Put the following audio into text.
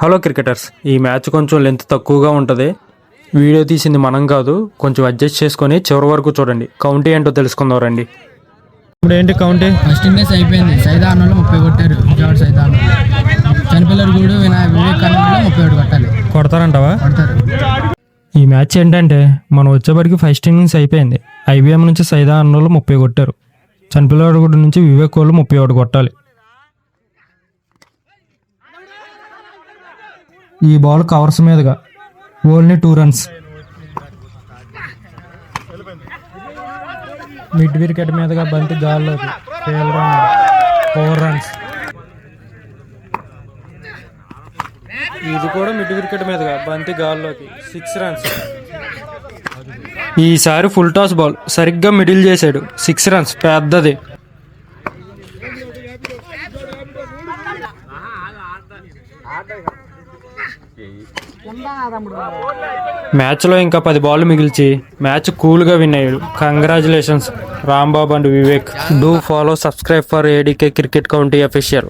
Hello cricketers, ఈ match కొంచెం length తక్కువగా ఉంటుంది. వీడియో తీసింది మనం కాదు, కొంచెం అడ్జస్ట్ చేసుకొని చివరి వరకు చూడండి. కౌంటీ ఏంటో తెలుసుకుందాం రండి. ఇప్పుడు ఏంటి కౌంటీ? ఫస్ట్ ఇన్నింగ్స్ అయిపోయింది. సైదానంలో 30 కొట్టారు. విజయవాడ సైదానం చనిపిల్లలు కూడా వివేకానందలో 31 కొట్టాలి. కొడతారంటావా? కొడతారు. ఈ మ్యాచ్ ఏంటంటే మనం వచ్చేప్పటికి ఫస్ట్ ఇన్నింగ్స్ అయిపోయింది. ఐబీఎం నుంచి సైదా అన్నోళ్ళు 30 కొట్టారు. చనిపిల్లవాడు నుంచి వివేక్ వాళ్ళు 31 కొట్టాలి. ఈ బాల్ కవర్స్ మీదుగా ఓన్లీ 2 రన్స్. మిడ్ వికెట్ మీదుగా బంతి గాల్లోకి 4 రన్స్. ఇది కూడా మిడ్ వికెట్ మీదుగా బంతి గాల్లోకి 6 రన్స్. ఈసారి ఫుల్ టాస్ బాల్ సరిగ్గా మిడిల్ చేశాడు, 6 రన్స్, పెద్దది. మ్యాచ్లో ఇంకా 10 బాల్ మిగిల్చి మ్యాచ్ కూల్గా విన్ అయ్యాడు. Congratulations Rambabu and Vivek. Do follow, subscribe for ADK cricket county official.